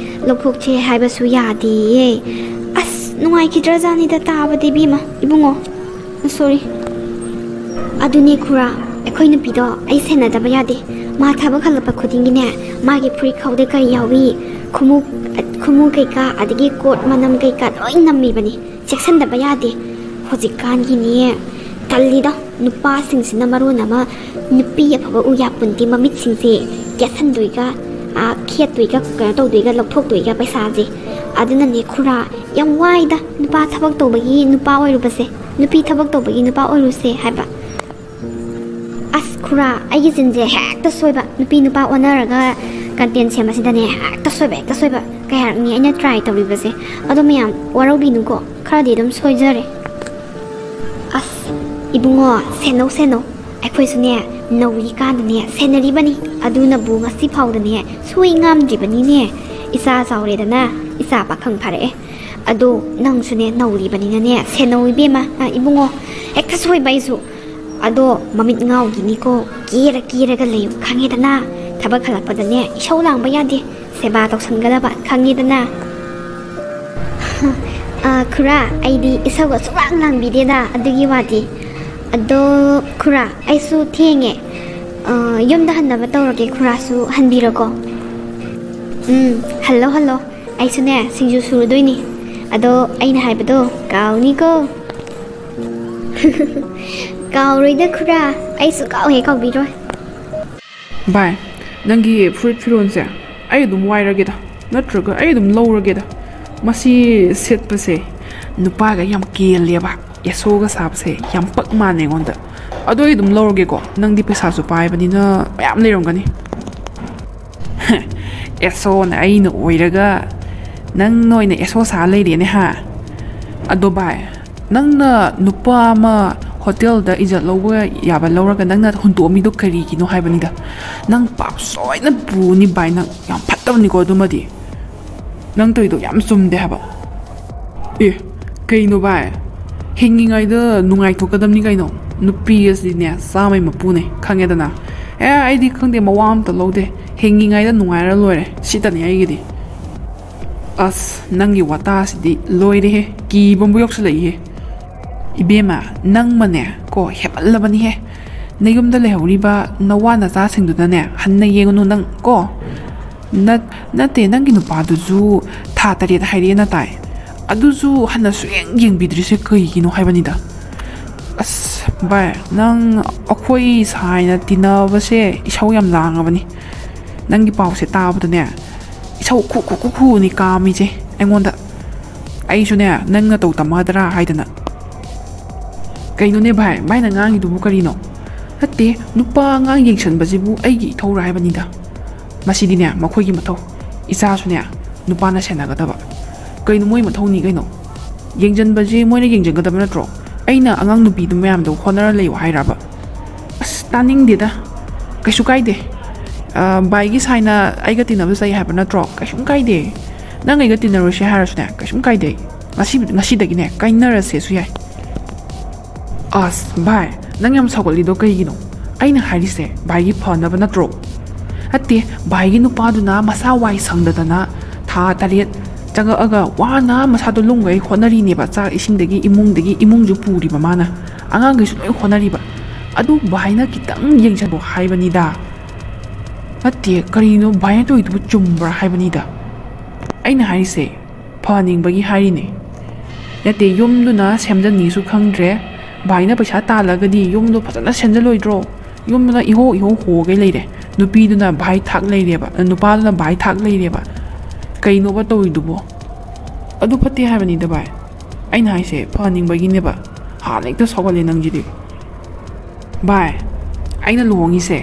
ꯂꯧꯊꯣꯛꯁꯦ ꯍꯥꯏꯕꯁꯨ ꯌꯥꯗꯦꯌꯦ ꯑꯁ ꯅꯨꯡꯉꯥꯏꯈꯤꯗ꯭ꯔꯖꯥꯠꯅꯤꯗ ꯇꯥꯕꯗꯤ ꯏꯕꯦꯝꯃ ꯏꯕꯨꯡꯉꯣ ꯁꯣꯔꯤ ꯑꯗꯨꯅꯦ ꯈꯨꯔꯥ ꯑꯩꯈꯣꯏ ꯅꯨꯄꯤꯗꯣ ꯑꯩ ꯁꯦꯟꯅꯗꯕ ꯌꯥꯗꯦ ꯃꯥ ꯊꯕꯛ ꯍꯜꯂꯛꯄ ꯈꯨꯗꯤꯡꯒꯤꯅꯦ ꯃꯥꯒꯤ ꯐꯨꯔꯤꯠ ꯈꯥꯎꯗ ꯀꯔꯤ ꯌꯥꯎꯏ ꯈꯨꯃꯨ ꯀꯩꯀꯥ ꯑꯗꯒꯤ ꯀꯣꯠ ꯃꯅꯝ ꯀꯩꯀꯥ ꯂꯣꯏ ꯅꯝꯃꯤꯕꯅꯤ ꯆꯦꯛꯁꯤꯟꯗꯕ ꯌꯥꯗꯦ ꯍꯧꯖꯤꯛꯀꯥꯟꯒꯤꯅꯦ ꯇꯜꯂꯤꯗ ꯅꯨꯄꯥꯁꯤꯡꯁꯤꯅ ꯃꯔꯣꯟ ꯑꯃ ꯅꯨꯄꯤ ꯑꯐꯕ ꯎꯌꯥꯄꯨꯟꯇꯤ ꯃꯃꯤꯠꯁꯤꯡꯁꯦ ꯀꯦꯠꯁꯟꯗꯣꯏꯒ ꯈꯦꯠꯇꯣꯏꯒ ꯀꯩꯅꯣ ꯇꯧꯗꯣꯏꯒ ꯂꯧꯊꯣꯛꯇꯣꯏꯒ ꯄꯩꯁꯥꯁꯦ ꯑꯗꯨꯅꯅꯦ ꯈꯨꯔꯥ ꯌꯥꯝ ꯋꯥꯏꯗ ꯅꯨꯄꯥ ꯊꯕꯛ ꯇꯧꯕꯒꯤ ꯅꯨꯄꯥ ꯑꯣꯏꯔꯨꯕꯁꯦ ꯅꯨꯄꯤ ꯊꯕꯛ ꯇꯧꯕꯒꯤ ꯅꯨꯄꯥ ꯑꯣꯏꯔꯨꯁꯦ ꯍꯥꯏꯕ ꯑꯁ ꯈꯨꯔꯥ ꯑꯩꯒꯤ ꯆꯤꯟꯁꯦ ꯍꯦꯛꯇ ꯁꯣꯏꯕ ꯅꯨꯄꯤ ꯅꯨꯄꯥ ꯑꯣꯟꯅꯔꯒ ꯀꯟꯇꯦꯟ ꯁꯦꯝꯕꯁꯤꯗꯅꯦ ꯍꯦꯛꯇ ꯁꯣꯏꯕ ꯀꯌꯥꯔꯛꯅꯤ ꯑꯩꯅ ꯇ꯭ꯔꯥꯏ ꯇꯧꯔꯤꯕꯁꯦ ꯑꯗꯣ ꯃꯌꯥꯝ ꯋꯥꯔꯧꯕꯤꯅꯨꯀꯣ ꯈꯔꯗꯤ ꯑꯗꯨꯝ ꯁꯣꯏꯖꯔꯦ ꯑꯁ ꯏꯕꯨꯡꯉꯣ ꯁꯦꯟꯅꯧ ꯑꯩꯈꯣꯏꯁꯨꯅꯦ ꯅꯧꯔꯤꯀꯥꯟꯗꯅꯦ ꯁꯦꯟꯅꯔꯤꯕꯅꯤ ꯑꯗꯨꯅꯕꯨ ꯉꯁꯤ ꯐꯥꯎꯗꯅꯦ ꯁꯣꯏ ꯉꯥꯝꯗ꯭ꯔꯤꯕꯅꯤꯅꯦ ꯏꯆꯥ ꯆꯥꯎꯔꯦꯗꯅ ꯏꯆꯥ ꯄꯥꯈꯪ ꯐꯥꯔꯛꯑꯦ ꯑꯗꯣ ꯅꯪꯁꯨꯅꯦ ꯅꯧꯔꯤꯕꯅꯤꯅꯅꯦ ꯁꯦꯟꯅꯧ ꯏꯕꯦꯝꯃ ꯏꯕꯨꯡꯉꯣ ꯍꯦꯛꯇ ꯁꯣꯏꯕ ꯑꯩꯁꯨ ꯑꯗꯣ ꯃꯃꯤꯠ ꯉꯥꯎꯈꯤꯅꯤꯀꯣ ꯀꯦꯔꯒ ꯂꯩꯌꯨ ꯈꯪꯉꯦꯗꯅ ꯊꯕꯛ ꯍꯜꯂꯛꯄꯗꯅꯦ ꯏꯁꯧ ꯂꯥꯡꯕ ꯌꯥꯗꯦ ꯁꯦꯕꯥ ꯇꯧꯁꯟꯒꯗꯕ ꯈꯪꯉꯦꯗꯅ ꯈꯨꯔꯥ ꯑꯩꯗꯤ ꯏꯁꯧꯒ ꯁꯨꯡꯂꯥꯡ ꯂꯥꯡꯕꯤꯗꯦꯗ ꯑꯗꯨꯒꯤ ꯋꯥꯗꯤ ꯑꯗꯣ ꯈꯨꯔꯥ ꯑꯩꯁꯨ ꯊꯦꯡꯉꯦ ꯌꯨꯝꯗ ꯍꯟꯅꯕ ꯇꯧꯔꯒꯦ ꯈꯨꯔꯥꯁꯨ ꯍꯟꯕꯤꯔꯣꯀꯣ ꯍꯜꯂꯣ ꯑꯩꯁꯨꯅꯦ ꯁꯤꯡꯖꯨ ꯁꯨꯔꯗꯣꯏꯅꯤ ꯑꯗꯣ ꯑꯩꯅ ꯍꯥꯏꯕꯗꯣ ꯀꯥꯎꯅꯤꯀꯣ ꯀꯥꯎꯔꯣꯏꯗ ꯈꯨꯔꯥ ꯑꯩꯁꯨ ꯀꯥꯎꯕꯤꯔꯣꯏ ꯚꯥꯏ ꯅꯪꯒꯤ ꯐꯨꯔꯤꯠ ꯐꯤꯔꯣꯜꯁꯦ ꯑꯩ ꯑꯗꯨꯝ ꯋꯥꯏꯔꯒꯦꯗ ꯅꯠꯇ꯭ꯔꯒ ꯑꯩ ꯑꯗꯨꯝ ꯂꯧꯔꯒꯦꯗ ꯃꯁꯤ ꯁꯦꯠꯄꯁꯦ ꯅꯨꯄꯥꯒ ꯌꯥꯝ ꯀꯦꯜꯂꯦꯕ ꯑꯦꯁꯣꯒ ꯁꯥꯕꯁꯦ ꯌꯥꯝ ꯄꯛ ꯃꯥꯟꯅꯦ ꯑꯩꯉꯣꯟꯗ ꯑꯗꯣ ꯑꯩ ꯑꯗꯨꯝ ꯂꯧꯔꯒꯦꯀꯣ ꯅꯪꯗꯤ ꯄꯩꯁꯥꯁꯨ ꯄꯥꯏꯕꯅꯤꯅ ꯃꯌꯥꯝ ꯂꯩꯔꯝꯒꯅꯤ ꯑꯦꯁꯣꯅ ꯑꯩꯅ ꯑꯣꯏꯔꯒ ꯅꯪꯅ ꯑꯣꯏꯅ ꯑꯦꯁꯣ ꯁꯥ ꯂꯩꯔꯦꯅꯦ ꯍꯥ ꯑꯗꯣ ꯚꯥꯏ ꯅꯪꯅ ꯅꯨꯄꯥ ꯑꯃ ꯍꯣꯇꯦꯜꯗ ꯏꯖꯠ ꯂꯧꯕ ꯌꯥꯕ ꯂꯧꯔꯒ ꯅꯪꯅ ꯍꯨꯟꯇꯣꯛꯑꯝꯃꯤꯗꯣ ꯀꯔꯤꯒꯤꯅꯣ ꯍꯥꯏꯕꯅꯤꯗ ꯅꯪ ꯄꯥꯞ ꯁꯣꯏꯅ ꯄꯨꯅꯤ ꯚꯥꯏ ꯅꯪ ꯌꯥꯝ ꯐꯠꯇꯕꯅꯤꯀꯣ ꯑꯗꯨꯃꯗꯤ ꯅꯪ ꯇꯧꯔꯤꯗꯣ ꯌꯥꯝ ꯆꯨꯝꯗꯦ ꯍꯥꯏꯕ ꯀꯩꯅꯣ ꯚꯥꯏ ꯍꯤꯡꯉꯤꯉꯩꯗ ꯅꯨꯡꯉꯥꯏꯊꯣꯛꯀꯗꯕꯅꯤ ꯀꯩꯅꯣ ꯅꯨꯄꯤ ꯑꯁꯤꯅꯦ ꯆꯥꯝꯃꯩ ꯃꯄꯨꯅꯦ ꯈꯪꯉꯦꯗꯅ ꯑꯩꯗꯤ ꯈꯪꯗꯦ ꯃꯋꯥ ꯑꯝꯇ ꯂꯧꯗꯦ ꯍꯤꯡꯉꯤꯉꯩꯗ ꯅꯨꯡꯉꯥꯏꯔ ꯂꯣꯏꯔꯦ ꯁꯤꯇꯅꯤ ꯑꯩꯒꯤꯗꯤ ꯑꯁ ꯅꯪꯒꯤ ꯋꯥꯇꯥꯁꯤꯗꯤ ꯂꯣꯏꯔꯦꯍꯦ ꯀꯤꯕꯝꯕꯨ ꯌꯧꯁꯜꯂꯛꯏꯍꯦ ꯏꯕꯦꯝꯃ ꯅꯪꯃꯅꯦ ꯀꯣ ꯍꯦꯃꯜꯂꯕꯅꯤꯍꯦ ꯅꯌꯨꯝꯗ ꯂꯩꯍꯧꯔꯤꯕ ꯅꯋꯥ ꯅꯆꯥꯁꯤꯡꯗꯨꯅꯅꯦ ꯍꯟꯅ ꯌꯦꯡꯉꯨꯅꯨ ꯅꯪ ꯀꯣ ꯅꯠꯇꯦ ꯅꯪꯒꯤ ꯅꯨꯄꯥꯗꯨꯁꯨ ꯊꯥ 7 ꯍꯥꯏꯔꯦꯅ ꯇꯥꯏ ꯑꯗꯨꯁꯨ ꯍꯟꯅ ꯁꯨꯡꯌꯦꯡ ꯌꯦꯡꯕꯤꯗ꯭ꯔꯤꯁꯦ ꯀꯩꯒꯤꯅꯣ ꯍꯥꯏꯕꯅꯤꯗ ꯑꯁ ꯚꯥꯏ ꯅꯪ ꯑꯩꯈꯣই ꯁꯥꯏꯅ ꯇꯤꯟꯅꯕꯁꯦ ꯏꯁꯧ ꯌꯥꯝ ꯂꯥꯡꯉꯕꯅꯤ ꯅꯪꯒꯤ ꯄꯥꯎꯁꯦ ꯇꯥꯕꯗꯅꯦ ꯏꯁꯧ ꯈꯨꯅꯤ ꯀꯥꯝꯃꯤꯁꯦ ꯑꯩꯉꯣꯟꯗ ꯑꯩꯁꯨꯅꯦ ꯅꯪ ꯅꯇꯧ ꯇꯝꯃꯗ꯭ꯔꯥ ꯍꯥꯏꯗꯅ ꯀꯩꯅꯣꯅꯦ ꯚꯥꯏꯅ ꯉꯥꯡꯉꯤꯗꯨꯕꯨ ꯀꯔꯤꯅꯣ ꯅꯠꯇꯦ ꯅꯨꯄꯥ ꯑꯉꯥꯡ ꯌꯦꯡꯁꯟꯕꯁꯤꯕꯨ ꯑꯩꯒꯤ ꯏꯊꯧꯔꯥ ꯍꯥꯏꯕꯅꯤꯗ ꯃꯁꯤꯗꯤꯅꯦ ꯃꯈꯣꯏꯒꯤ ꯃꯊꯧ ꯏꯆꯥꯁꯨꯅꯦ ꯅꯨꯄꯥꯅ ꯁꯦꯟꯅꯒꯗꯕ ꯀꯩꯅꯣ ꯃꯣꯏ ꯃꯊꯧꯅꯤ ꯀꯩꯅꯣ ꯌꯦꯡꯁꯤꯟꯕꯁꯦ ꯃꯣꯏꯅ ꯌꯦꯡꯁꯤꯟꯒꯗꯕ ꯅꯠꯇ꯭ꯔꯣ ꯑꯩꯅ ꯑꯉꯥꯡ ꯅꯨꯄꯤꯗꯨ ꯃꯌꯥꯝꯗꯣ ꯍꯣꯠꯅꯔ ꯂꯩꯌꯣ ꯍꯥꯏꯔꯕ ꯑꯁ ꯇꯥꯅꯤꯡꯗꯦꯗ ꯀꯩꯁꯨ ꯀꯥꯏꯗꯦ ꯚꯥꯏꯒꯤ ꯁꯥꯏꯅ ꯑꯩꯒ ꯇꯤꯟꯅꯕ ꯆꯩ ꯍꯥꯏꯕ ꯅꯠꯇ꯭ꯔꯣ ꯀꯩꯁꯨꯝ ꯀꯥꯏꯗꯦ ꯅꯪ ꯑꯩꯒ ꯇꯤꯟꯅꯔꯨꯁꯦ ꯍꯥꯏꯔꯁꯨꯅꯦ ꯀꯩꯁꯨꯝ ꯀꯥꯏꯗꯦ ꯉꯁꯤꯗꯒꯤꯅꯦ ꯀꯥꯏꯅꯔꯁꯦꯁꯨ ꯌꯥꯏ ꯑꯁ ꯚꯥꯏ ꯅꯪ ꯌꯥꯝ ꯁꯧꯒꯠꯂꯤꯗꯣ ꯀꯩꯒꯤꯅꯣ ꯑꯩꯅ ꯍꯥꯏꯔꯤꯁꯦ ꯚꯥꯏꯒꯤ ꯐꯅꯕ ꯅꯠꯇ꯭ꯔꯣ ꯅꯠꯇꯦ ꯚꯥꯏꯒꯤ ꯅꯨꯄꯥꯗꯨꯅ ꯃꯁా ꯋꯥꯏ ꯁꯪꯗꯗꯅꯊꯥ 7 ꯆꯪꯉꯛꯑꯒ ꯋꯥꯅ ꯃꯁꯥꯗꯣ ꯂꯨꯝꯒꯩ ꯍꯣꯠꯅꯔꯤꯅꯦꯕ ꯆꯥꯛ ꯏꯁꯤꯡꯗꯒꯤ ꯏꯃꯨꯡꯁꯨ ꯄꯨꯔꯤꯕ ꯃꯥꯅ ꯑꯉꯥꯡꯈꯩꯁꯨ ꯂꯣꯏ ꯍꯣꯠꯅꯔꯤꯕ ꯑꯗꯨ ꯚꯥꯏꯅ ꯈꯤꯇꯪ ꯌꯦꯡꯁꯤꯟꯕ ꯍꯥꯏꯕꯅꯤꯗ ꯅꯠꯇꯦ ꯀꯔꯤꯅꯣ ꯚꯥꯏꯅ ꯇꯧꯔꯤꯗꯨꯕꯨ ꯆꯨꯝꯕ꯭ꯔꯥ ꯍꯥꯏꯕꯅꯤꯗ ꯑꯩꯅ ꯍꯥꯏꯔꯤꯁꯦ ꯐꯍꯟꯅꯤꯡꯕꯒꯤ ꯍꯥꯏꯔꯤꯅꯦ ꯅꯠꯇꯦ ꯌꯨꯝꯗꯨꯅ ꯁꯦꯝꯖꯟꯅꯤꯁꯨ ꯈꯪꯗ꯭रे ꯚꯥꯏꯅ ꯄꯩꯁꯥ ꯇꯥꯜꯂꯒꯗꯤ ꯌꯨꯝꯗꯣ ꯐꯖꯅ ꯁꯦꯝꯖꯜꯂꯣꯏꯗ꯭ꯔꯣ ꯌꯨꯝꯗꯨꯅ ꯏꯍꯣ ꯍꯣꯒꯩ ꯂꯩꯔꯦ ꯅꯨꯄꯤꯗꯨꯅ ꯚꯥꯏ ꯊꯥꯛ ꯂꯩꯔꯦꯕ ꯅꯨꯄꯥꯗꯨꯅ ꯚꯥꯏ ꯊꯥꯛ ꯂꯩꯔꯦꯕ ꯀꯩꯅꯣꯕ ꯇꯧꯔꯤꯗꯨꯕꯣ ꯑꯗꯨ ꯐꯠꯇꯦ ꯍꯥꯏꯕꯅꯤꯗ ꯚꯥꯏ ꯑꯩꯅ ꯍꯥꯏꯁꯦ ꯐꯍꯟꯅꯤꯡꯕꯒꯤꯅꯦꯕ ꯍꯥꯟꯅ ꯍꯦꯛꯇ ꯁꯥꯎꯒꯠꯂꯦ ꯅꯪꯁꯤꯗꯤ ꯚꯥꯏ ꯑꯩꯅ ꯂꯨꯍꯣꯡꯉꯤꯁꯦ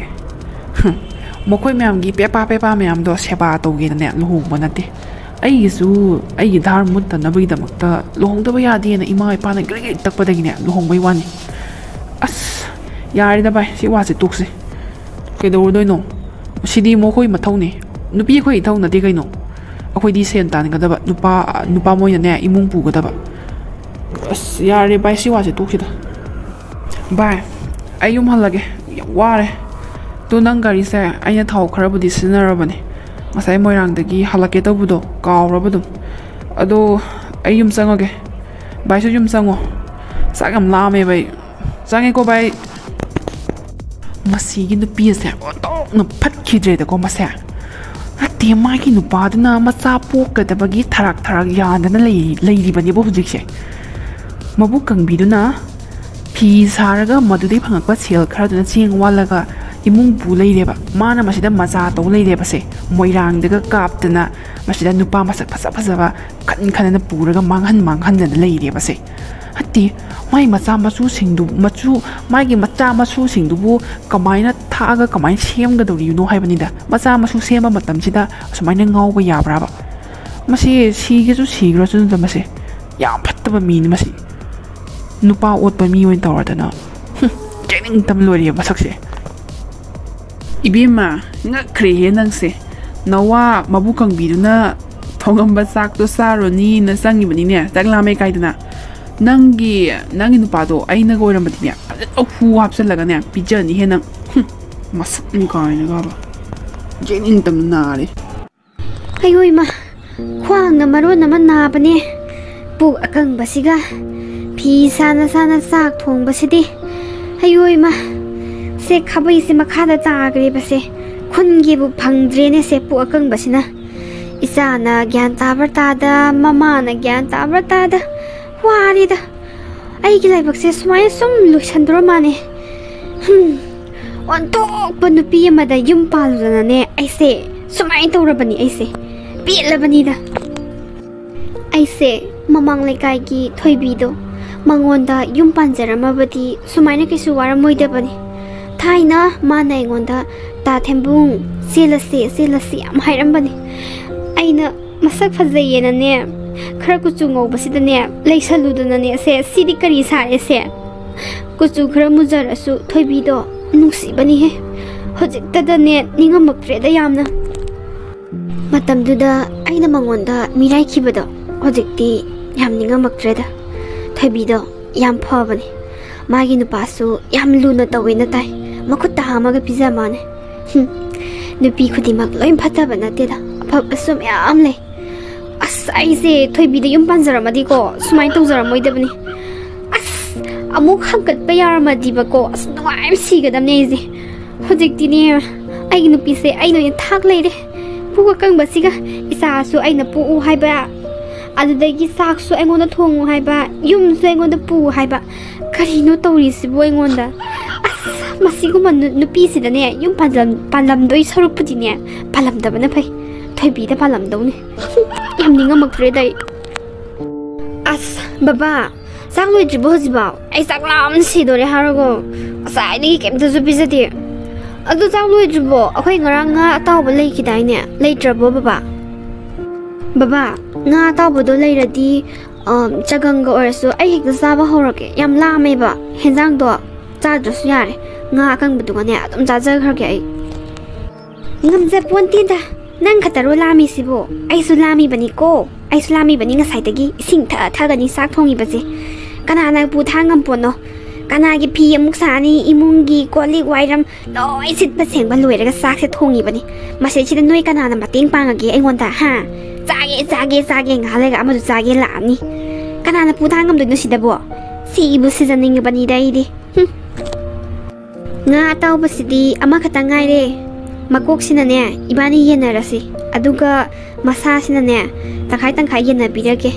ꯃꯈꯣꯏ ꯃꯌꯥꯝꯒꯤ ꯄꯦꯄꯥ ꯃꯌꯥꯝꯗꯣ ꯁꯦꯕꯥ ꯇꯧꯒꯦꯅꯅꯦ ꯂꯨꯍꯣꯡꯕ ꯅꯠꯇꯦ ꯑꯩꯒꯤꯁꯨ ꯑꯩꯒꯤ ꯙꯥꯔ ꯃꯨꯠꯇꯅꯕꯒꯤꯗꯃꯛꯇ ꯂꯨꯍꯣꯡꯗꯕ ꯌꯥꯗꯦꯅ ꯏꯃꯥ ꯏꯄꯥꯅ ꯒ꯭ꯔꯤꯒ꯭ꯔꯤ ꯇꯛꯄꯗꯒꯤꯅꯦ ꯂꯨꯍꯣꯡꯕꯩ ꯋꯥꯅꯤ ꯑꯁ ꯌꯥꯔꯦꯗ ꯚꯥꯏ ꯁꯤ ꯋꯥꯁꯦ ꯇꯣꯛꯁꯦ ꯀꯩꯗꯧꯔꯗꯣꯏꯅꯣ ꯁꯤꯗꯤ ꯃꯈꯣꯏ ꯃꯊꯧꯅꯦ ꯅꯨꯄꯤ ꯑꯩꯈꯣꯏ ꯏꯊꯧ ꯅꯠꯇꯦ ꯀꯩꯅꯣ ꯑꯩꯈꯣꯏꯗꯤ ꯁꯦꯟ ꯇꯥꯟꯒꯗꯕ ꯅꯨꯄꯥ ꯃꯣꯏꯅꯅꯦ ꯏꯃꯨꯡ ꯄꯨꯒꯗꯕ ꯑꯁ ꯌꯥꯔꯦ ꯚꯥꯏ ꯁꯤ ꯋꯥꯁꯦ ꯇꯣꯛꯁꯤꯗ ꯚꯥꯏ ꯑꯩ ꯌꯨꯝ ꯍꯜꯂꯒꯦ ꯌꯥꯝ ꯋꯥꯔꯦ ꯇꯣ ꯅꯪ ꯒꯥꯔꯤꯁꯦ ꯑꯩꯅ ꯊꯥꯎ ꯈꯔꯕꯨꯗꯤ ꯁꯤꯖꯤꯟꯅꯔꯕꯅꯦ ꯉꯁꯥꯏ ꯃꯣꯏꯔꯥꯡꯗꯒꯤ ꯍꯜꯂꯛꯀꯦ ꯇꯧꯕꯗꯣ ꯀꯥꯎꯔꯕ ꯑꯗꯨꯝ ꯑꯗꯣ ꯑꯩ ꯌꯨꯝ ꯆꯪꯉꯒꯦ ꯚꯥꯏꯁꯨ ꯌꯨꯝ ꯆꯪꯉꯣ ꯆꯥꯛ ꯌꯥꯝ ꯂꯥꯝꯃꯦꯕ ꯑꯩ ꯆꯪꯉꯦꯀꯣ ꯚꯥꯏ ꯃꯁꯤꯒꯤ ꯅꯨꯄꯤ ꯑꯁꯦ ꯑꯣꯟꯊꯣꯛꯅ ꯐꯠꯈꯤꯗ꯭ꯔꯦꯗꯀꯣ ꯃꯁꯦ ꯅꯠꯇꯦ ꯃꯥꯒꯤ ꯅꯨꯄꯥꯗꯨꯅ ꯃꯆꯥ ꯄꯣꯛꯀꯗꯕꯒꯤ ꯊꯔꯥꯛ ꯌꯥꯟꯗꯅ ꯂꯩꯔꯤꯕꯅꯦꯕ ꯍꯧꯖꯤꯛꯁꯦ ꯃꯕꯨꯛ ꯀꯪꯕꯤꯗꯨꯅ ꯐꯤ ꯁꯥꯔꯒ ꯃꯗꯨꯗꯩ ꯐꯪꯉꯛꯄ ꯁꯦꯜ ꯈꯔꯗꯨꯅ ꯆꯦꯡ ꯋꯥꯜꯂꯒ ꯏꯃꯨꯡ ꯄꯨ ꯂꯩꯔꯦꯕ ꯃꯥꯅ ꯃꯁꯤꯗ ꯃꯆꯥ ꯇꯧ ꯂꯩꯔꯦꯕꯁꯦ ꯃꯣꯏꯔꯥꯡꯗꯒ ꯀꯥꯞꯇꯅ ꯃꯁꯤꯗ ꯅꯨꯄꯥ ꯃꯁꯛ ꯐꯖꯕ ꯈꯟꯗꯅ ꯄꯨꯔꯒ ꯃꯥꯡꯍꯟꯗꯅ ꯂꯩꯔꯦꯕꯁꯦ ꯍꯠꯇꯤ ꯃꯥꯒꯤ ꯃꯆꯥ ꯃꯁꯨꯁꯤꯡꯗꯨꯕꯨ ꯀꯃꯥꯏꯅ ꯊꯥꯛꯑꯒ ꯀꯃꯥꯏꯅ ꯁꯦꯝꯒꯗꯧꯔꯤꯅꯣ ꯍꯥꯏꯕꯅꯤꯗ ꯃꯆꯥ ꯃꯁꯨ ꯁꯦꯝꯕ ꯃꯇꯝꯁꯤꯗ ꯑꯁꯨꯃꯥꯏꯅ ꯉꯥꯎꯕ ꯌꯥꯕ꯭ꯔꯥꯕ ꯃꯁꯤ ꯁꯤꯒꯦꯁꯨ ꯁꯤꯈ꯭ꯔꯁꯨꯅ ꯃꯁꯤ ꯌꯥꯝ ꯐꯠꯇꯕ ꯃꯤꯅꯤ ꯃꯁꯤ ꯅꯨꯄꯥ ꯑꯣꯠꯄ ꯃꯤ ꯑꯣꯏꯅ ꯇꯧꯔꯗꯅ ꯀꯦꯅꯤꯡꯇꯝ ꯂꯣꯏꯔꯦ ꯃꯁꯛꯁꯦ ꯏꯕꯦꯝꯃ ꯉꯛꯈ꯭ꯔꯦꯍꯦ ꯅꯪꯁꯦ ꯅꯋꯥ ꯃꯕꯨꯛ ꯀꯪꯕꯤꯗꯨꯅ ꯊꯣꯡꯉꯝꯕ ꯆꯥꯛꯇꯣ ꯆꯥꯔꯨꯅꯤꯅ ꯆꯪꯉꯤꯕꯅꯤꯅꯦ ꯆꯥꯛ ꯂꯥꯝꯃꯦ ꯀꯥꯏꯗꯅ ꯅꯪꯒꯤ ꯅꯨꯄꯥꯗꯣ ꯑꯩꯅꯒ ꯑꯣꯏꯔꯝꯕꯗꯤꯅꯦ ꯐꯖꯅ ꯍꯨ ꯍꯥꯞꯆꯜꯂꯒꯅꯦ ꯄꯤꯖꯅꯤꯍꯦ ꯅꯪ ꯃꯁꯛꯅꯤ ꯀꯥꯏꯅꯒꯕ ꯌꯦꯡꯅꯤꯡꯇꯝꯅ ꯅꯥꯔꯦ ꯑꯌꯣ ꯏꯃꯥ ꯈ꯭ꯋꯥꯡꯅ ꯃꯔꯣꯟ ꯑꯃ ꯅꯥꯕꯅꯦ ꯄꯨꯛ ꯑꯀꯪꯕꯁꯤꯒ ꯐꯤ ꯁꯥꯅ ꯆꯥꯛ ꯊꯣꯡꯕꯁꯤꯗꯤ ꯑꯌꯣ ꯏꯃꯥ ꯁꯦ ꯈꯥꯕꯩꯁꯦ ꯃꯈꯥꯗ ꯇꯥꯈ꯭ꯔꯦꯕꯁꯦ ꯈꯨꯟꯒꯤꯕꯨ ꯐꯪꯗ꯭ꯔꯦꯅꯦ ꯁꯦ ꯄꯨꯛ ꯑꯀꯪꯕꯁꯤꯅ ꯏꯆꯥꯅ ꯒ꯭ꯌꯥꯟ ꯇꯥꯕ꯭ꯔꯥ ꯇꯥꯗ ꯃꯃꯥꯅ ꯒ꯭ꯌꯥꯟ ꯇꯥꯕ꯭ꯔꯥ ꯇꯥꯗ ꯋꯥꯔꯤꯗ ꯑꯩꯒꯤ ꯂꯥꯏꯕꯛꯁꯦ ꯁꯨꯃꯥꯏꯅ ꯁꯨꯝ ꯂꯣꯏꯁꯟꯗꯣꯔ ꯃꯥꯅꯦ ꯑꯣꯟꯊꯣꯛꯄ ꯅꯨꯄꯤ ꯑꯃꯗ ꯌꯨꯝ ꯄꯥꯜꯂꯨꯗꯅꯅꯦ ꯑꯩꯁꯦ ꯁꯨꯃꯥꯏꯅ ꯇꯧꯔꯕꯅꯤ ꯑꯩꯁꯦ ꯄꯦꯠꯂꯕꯅꯤꯗ ꯑꯩꯁꯦ ꯃꯃꯥꯡ ꯂꯩꯀꯥꯏꯒꯤ ꯊꯣꯏꯕꯤꯗꯣ ꯃꯉꯣꯟꯗ ꯌꯨꯝ ꯄꯥꯟꯖꯔꯝꯃꯕꯗꯤ ꯁꯨꯃꯥꯏꯅ ꯀꯩꯁꯨ ꯋꯥꯔꯝꯃꯣꯏꯗꯕꯅꯤ ꯊꯥꯏꯅ ꯃꯥꯅ ꯑꯩꯉꯣꯟꯗ ꯇꯥ ꯊꯦꯝꯕꯨꯡ ꯆꯦꯜꯂꯁꯤ ꯌꯥꯝ ꯍꯥꯏꯔꯝꯕꯅꯤ ꯑꯩꯅ ꯃꯁꯛ ꯐꯖꯩꯌꯦꯅꯅꯦ खरा कुचु ngौबसिदने लेसलुदनने से सिदि करी सारेसे कुचु खरा मुजरसु थोइबिदो नुक्सिबनी हे होजिक्तदने निंगमक्त्रेदा यामना मतमदुदा आइना मंगोंदा मिराइ खिबदो होजिक्ति याम निंगमक्त्रेदा थोइबिदो याम फबनी मागी नुपासु याम लुना तवेना ताइ मखुत्ता हामागा पिजा माने नुपी खुदिमक लोइन फतबा नतेदा फबसु म्याम ले अस आइसे थोइबिदो युम पांजरमदि को सुमाइ तौजरमोइदबनी अस अमुक हंकतपा यारमदिबको अस नुवाइम सिगदमने इजे होजिक्तिने आइगी नुपीसे आइनो थाक लेरे पुगा कंबसिगा इसासु आइना पुउ हाइबा अदुदगी साकसु आइगोंदा थोंगु हाइबा युमसु आइगोंदा पु हाइबा करिनो तौरिसिबो आइगोंदा अस मसिगुमा नुपीसिदने युम पालमदोइ सरुपुदिने पालमदबना फै थोइबिदा पालमदौने याम निंगमक्त्रे दै अस बाबा चाक लोइद्रिबो हजिबाव आइ चाक लाम सिदोरे हारगो असाइदि केमतसु पिजदे अदु चाक लोइद्रिबो अखोइ ngरang nga atawba leikidaiने leitrabo Baba Baba nga atawbado leiradi chaganga orasu ai hekta saba horake yam lameba henjang do chadrasu yare nga akangbuduga ne adum chajagrage ai ngamja pontida nang khataro lami sibo ai su lami bani ko ai su lami bani ngasai tagi sing thagani sak thongi base kana na pu thangam pono kana gi phi amuk sani imungi koli wairam loi sit pa seng ba loiraga sak se thongi bani mase chida noi kana na mating pangage ai ngonda ha chage ngalega amadu chage laamni kana na pu thangam do sidabo Sibu sizaningbani daidi. Nga atawbasidi amakata ngaire. Makoksinane ibani yenarasi. Aduga masasinane tangkai yenabirage.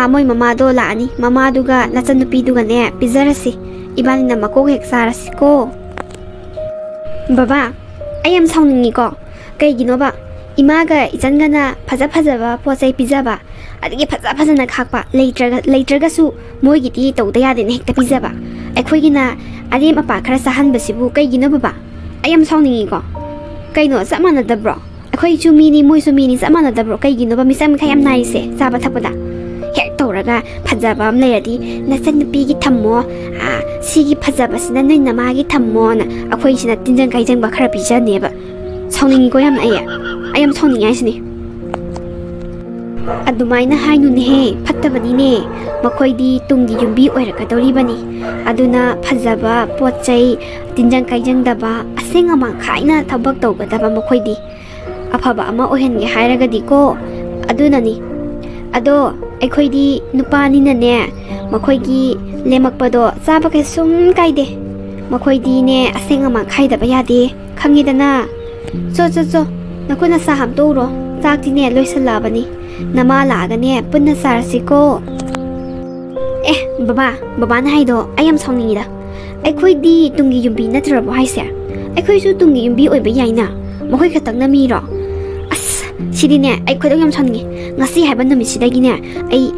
Moy mamado laani. Mamaduga nachanupiduga ne pizarasi. Ibani na makok heksarasi ko. Baba, ayam saungi ko. Kaygino ba? Imaga ichangana phajaba posai pizaba. Adigi phajana khakpa leitraga su moigiti tawda yade ne hekta pizaba. Aikhoigina arem apa khara sahanbasibu kaygino baba. Ayam saungi ko. Kaino samana dabro. Akhoi chu mini moi su mini samana dabro kaygino ba misam khayam naise saba thapada. Hek tawraga phajaba am leradi nasanpi gi thammo sigi phajaba sina noi namagi thammo na akhoi sina tinjang kaijang ba khara pija neba. Saungi ko yam ayam saungi aisni. Adumaina hainuni he fattabani ne makoidi tungi yumbi oirakadoribani aduna phajaba pochai tinjang kaijang daba asenga ma khaina thabak tawgadaba makoidi afaba ama ohenge hairagadi ko adunani ado aikhoidi nupani na ne makoigi lemakpado chaba ke sum kaide makoidi ne asenga ma khaidaba yade khangidana cho nakuna saham toro chakti ne loisalabani Nama lagane punna sarasiko. Baba na haido ayam saungi da. Aikoi di tungi yumbi natrabo haise. Aikoi su tungi yumbi oiba yaina. Makoi khatang na miro. As sidine aikoi do yam saungi. Ngasi haiba numit sidagine ai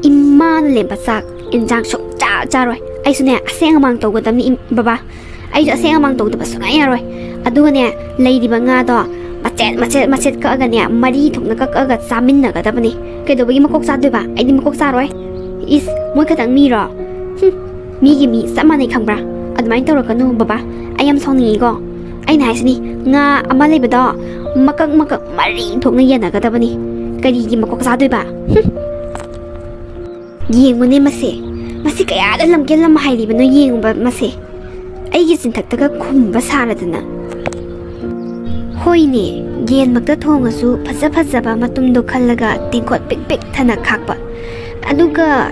imma na lempa sak injang sok cha roi. Ai sune aseng amang tawgadamni baba. Ai ju aseng amang tawdaba sungai yaroi. Aduga ne leidiba nga do macet ka agane mari thukna ka aga samin na kada bani kedo bagi makok sa deba aidi makok sa roi is moi katang mi ro mi gi mi samane khangbra admai tawrakanu baba ayam sauni go aina haisni nga ama lebado makak mari thukna yana kada bani kari gi makok sa deba yengune mase kaya da lamgelam hairi bano yengba mase aigi sinthaktaga khumba saradana Hoine, gen magda thongasu phajaba matumdo khallaga tingkot pik thana khakpa. Aduga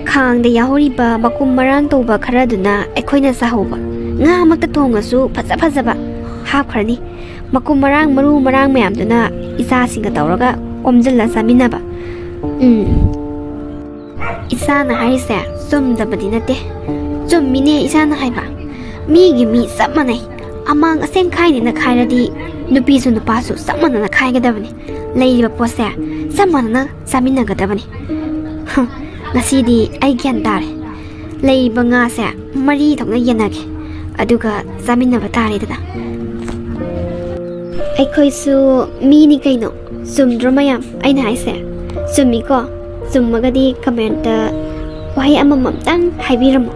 khangda yahoriba makum marang toba kharaduna aikhoina sahoba. Nga magda thongasu phajaba hapkhrani. Makum marang mayamduna isa singa tawraga omjalla saminaba. Isa na haise sumdabadi nate. Chummine isa na haiba. Mi gi mi sapmanai. Amang aseng khaini na khairadi nupi su nupa su samana na khaigadabani leiba pose samana na saminagadabani ngasidi ai gyan tare leiba nga se mari thokna yenage aduga saminaba tare dana aikhoi su mini kaino sumdromayam aina haise summi ko summagadi comment wahai amamam tang haibiramo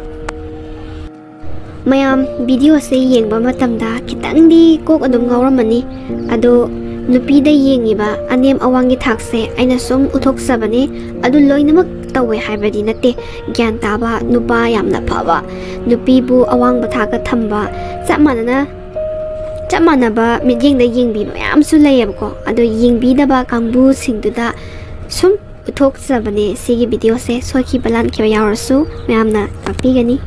Mayam video se yengba matamda kitangdi kok adum ngawramani ado nupida yengiba anem awangi thakse aina som uthok sabani adu loinamak tawe haibadi nate gyan taba nupa yamna phaba nupi bu awang bathaka thamba chamanaba midyeng da yengbi mayam su layabko ado yengbi daba kangbu singduda sum uthok sabani sigi video se soki balan kya yawrasu mayamna takpigani